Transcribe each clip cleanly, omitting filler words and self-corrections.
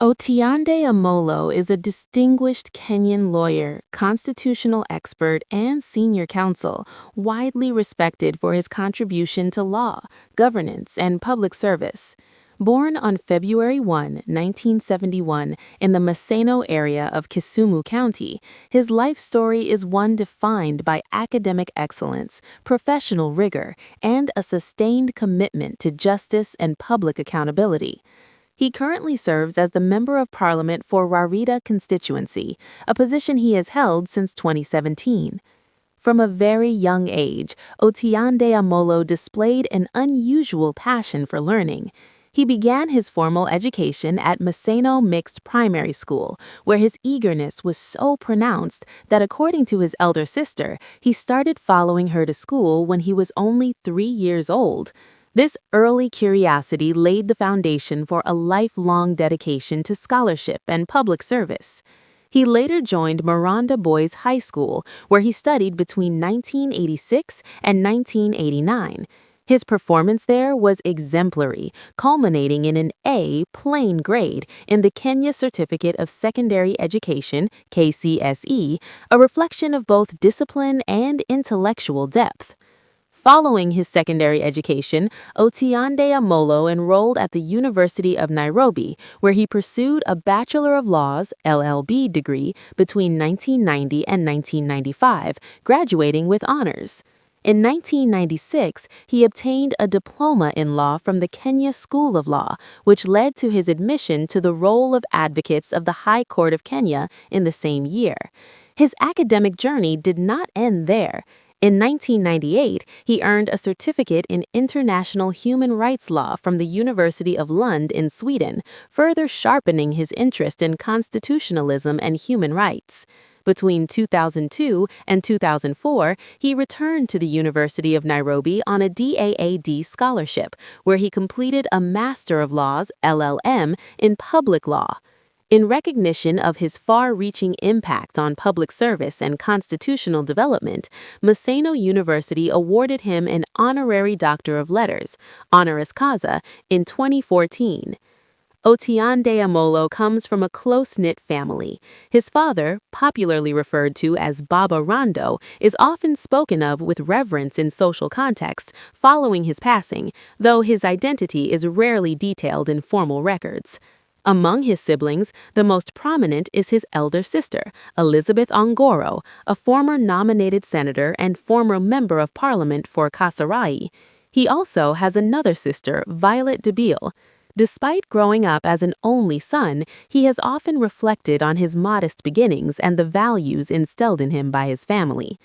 Otiende Amollo is a distinguished Kenyan lawyer, constitutional expert, and senior counsel, widely respected for his contribution to law, governance, and public service. Born on February 1, 1971, in the Maseno area of Kisumu County, his life story is one defined by academic excellence, professional rigor, and a sustained commitment to justice and public accountability. He currently serves as the Member of Parliament for Rarieda constituency, a position he has held since 2017. From a very young age, Otiende Amollo displayed an unusual passion for learning. He began his formal education at Maseno Mixed Primary School, where his eagerness was so pronounced that, according to his elder sister, he started following her to school when he was only 3 years old. This early curiosity laid the foundation for a lifelong dedication to scholarship and public service. He later joined Miranda Boys High School, where he studied between 1986 and 1989. His performance there was exemplary, culminating in an A plain grade in the Kenya Certificate of Secondary Education, KCSE, a reflection of both discipline and intellectual depth. Following his secondary education, Otiende Amollo enrolled at the University of Nairobi, where he pursued a Bachelor of Laws (LLB) degree between 1990 and 1995, graduating with honors. In 1996, he obtained a diploma in law from the Kenya School of Law, which led to his admission to the role of advocates of the High Court of Kenya in the same year. His academic journey did not end there. In 1998, he earned a certificate in international human rights law from the University of Lund in Sweden, further sharpening his interest in constitutionalism and human rights. Between 2002 and 2004, he returned to the University of Nairobi on a DAAD scholarship, where he completed a Master of Laws (LLM) in public law. In recognition of his far-reaching impact on public service and constitutional development, Maseno University awarded him an Honorary Doctor of Letters, honoris causa, in 2014. Otiende Amollo comes from a close-knit family. His father, popularly referred to as Baba Rondo, is often spoken of with reverence in social contexts following his passing, though his identity is rarely detailed in formal records. Among his siblings, the most prominent is his elder sister, Elizabeth Ongoro, a former nominated senator and former member of parliament for Kasarani. He also has another sister, Violet Debile. Despite growing up as an only son, he has often reflected on his modest beginnings and the values instilled in him by his family.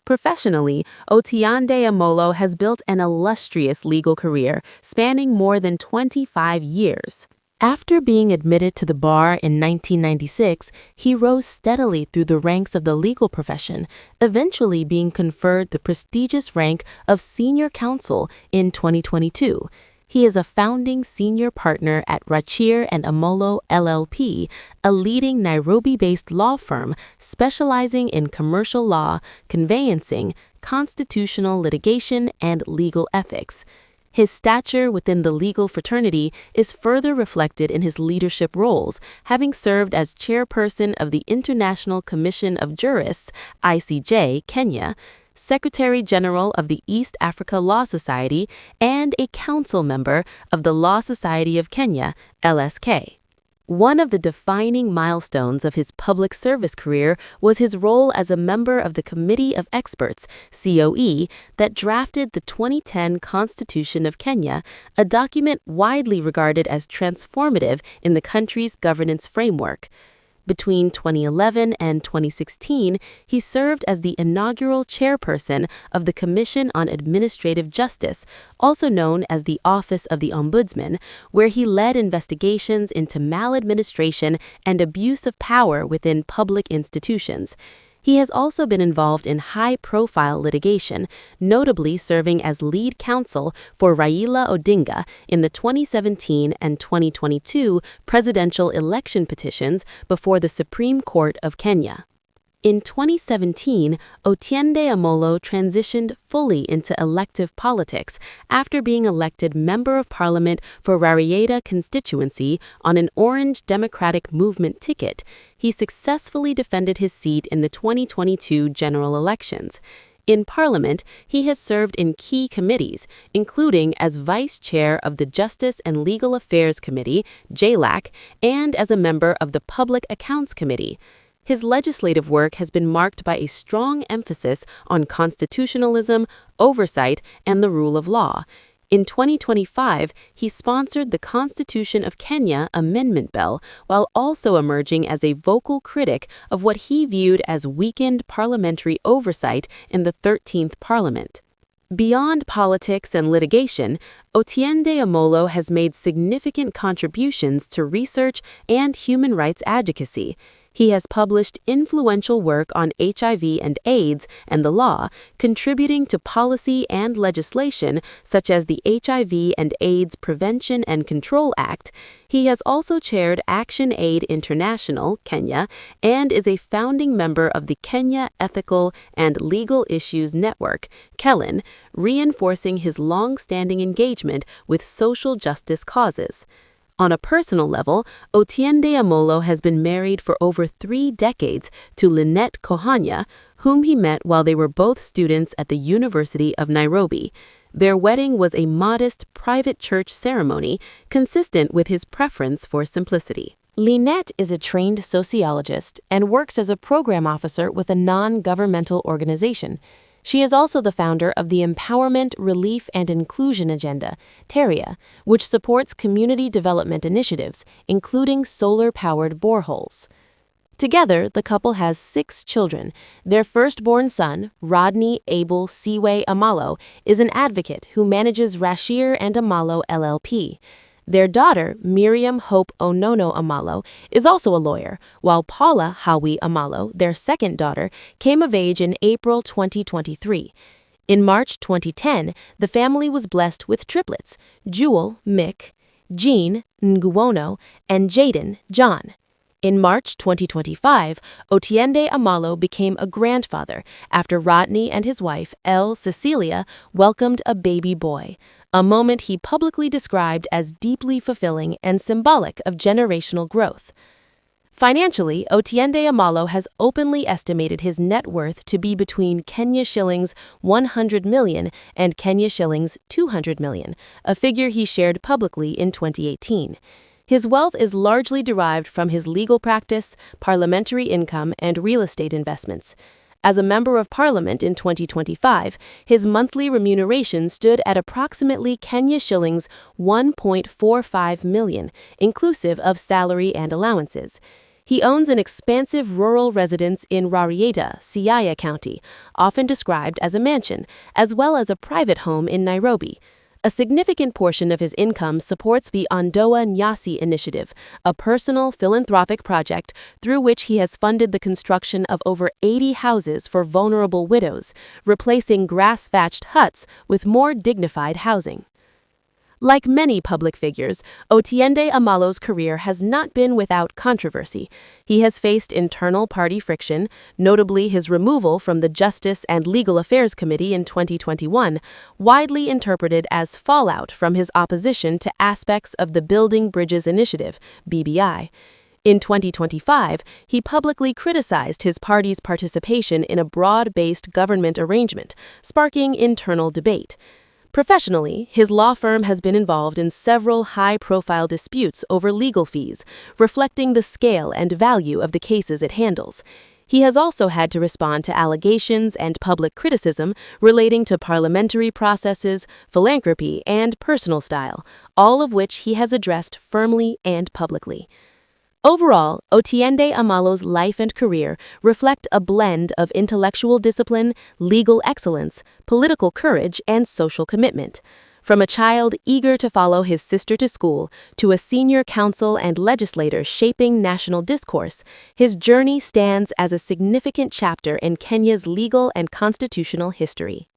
Professionally, Otiende Amollo has built an illustrious legal career spanning more than 25 years. After being admitted to the bar in 1996, he rose steadily through the ranks of the legal profession, eventually being conferred the prestigious rank of senior counsel in 2022. He is a founding senior partner at Rachir and Amollo LLP, a leading Nairobi-based law firm specializing in commercial law, conveyancing, constitutional litigation, and legal ethics. His stature within the legal fraternity is further reflected in his leadership roles, having served as chairperson of the International Commission of Jurists, ICJ, Kenya, Secretary General of the East Africa Law Society, and a council member of the Law Society of Kenya, LSK. One of the defining milestones of his public service career was his role as a member of the Committee of Experts, COE, that drafted the 2010 Constitution of Kenya, a document widely regarded as transformative in the country's governance framework. Between 2011 and 2016, he served as the inaugural chairperson of the Commission on Administrative Justice, also known as the Office of the Ombudsman, where he led investigations into maladministration and abuse of power within public institutions. He has also been involved in high-profile litigation, notably serving as lead counsel for Raila Odinga in the 2017 and 2022 presidential election petitions before the Supreme Court of Kenya. In 2017, Otiende Amollo transitioned fully into elective politics after being elected Member of Parliament for Rarieda constituency on an Orange Democratic Movement ticket. He successfully defended his seat in the 2022 general elections. In Parliament, he has served in key committees, including as Vice Chair of the Justice and Legal Affairs Committee, JLAC, and as a member of the Public Accounts Committee. His legislative work has been marked by a strong emphasis on constitutionalism, oversight, and the rule of law. In 2025, he sponsored the Constitution of Kenya Amendment Bill, while also emerging as a vocal critic of what he viewed as weakened parliamentary oversight in the 13th Parliament. Beyond politics and litigation, Otiende Amollo has made significant contributions to research and human rights advocacy. He has published influential work on HIV and AIDS and the law, contributing to policy and legislation such as the HIV and AIDS Prevention and Control Act. He has also chaired Action Aid International, Kenya, and is a founding member of the Kenya Ethical and Legal Issues Network, KELIN, reinforcing his long-standing engagement with social justice causes. On a personal level, Otiende Amollo has been married for over 3 decades to Lynette Kohanya, whom he met while they were both students at the University of Nairobi. Their wedding was a modest, private church ceremony consistent with his preference for simplicity. Lynette is a trained sociologist and works as a program officer with a non-governmental organization. She is also the founder of the Empowerment, Relief, and Inclusion Agenda, TERIA, which supports community development initiatives, including solar-powered boreholes. Together, the couple has 6 children. Their firstborn son, Rodney Abel Siwe Amollo, is an advocate who manages Rashir and Amollo LLP. Their daughter, Miriam Hope Onono Amollo, is also a lawyer, while Paula Hawi Amollo, their second daughter, came of age in April 2023. In March 2010, the family was blessed with triplets, Jewel, Mick, Jean, Nguono, and Jaden, John. In March 2025, Otiende Amollo became a grandfather after Rodney and his wife, L. Cecilia, welcomed a baby boy, a moment he publicly described as deeply fulfilling and symbolic of generational growth. Financially, Otiende Amollo has openly estimated his net worth to be between Kenya shillings 100 million and Kenya shillings 200 million, a figure he shared publicly in 2018. His wealth is largely derived from his legal practice, parliamentary income, and real estate investments. As a member of parliament in 2025, his monthly remuneration stood at approximately Kenya shillings 1.45 million, inclusive of salary and allowances. He owns an expansive rural residence in Rarieda, Siaya County, often described as a mansion, as well as a private home in Nairobi. A significant portion of his income supports the Ondoa Nyasi initiative, a personal philanthropic project through which he has funded the construction of over 80 houses for vulnerable widows, replacing grass-thatched huts with more dignified housing. Like many public figures, Otiende Amollo's career has not been without controversy. He has faced internal party friction, notably his removal from the Justice and Legal Affairs Committee in 2021, widely interpreted as fallout from his opposition to aspects of the Building Bridges Initiative, BBI. In 2025, he publicly criticized his party's participation in a broad-based government arrangement, sparking internal debate. Professionally, his law firm has been involved in several high-profile disputes over legal fees, reflecting the scale and value of the cases it handles. He has also had to respond to allegations and public criticism relating to parliamentary processes, philanthropy, and personal style, all of which he has addressed firmly and publicly. Overall, Otiende Amollo's life and career reflect a blend of intellectual discipline, legal excellence, political courage, and social commitment. From a child eager to follow his sister to school to a senior counsel and legislator shaping national discourse, his journey stands as a significant chapter in Kenya's legal and constitutional history.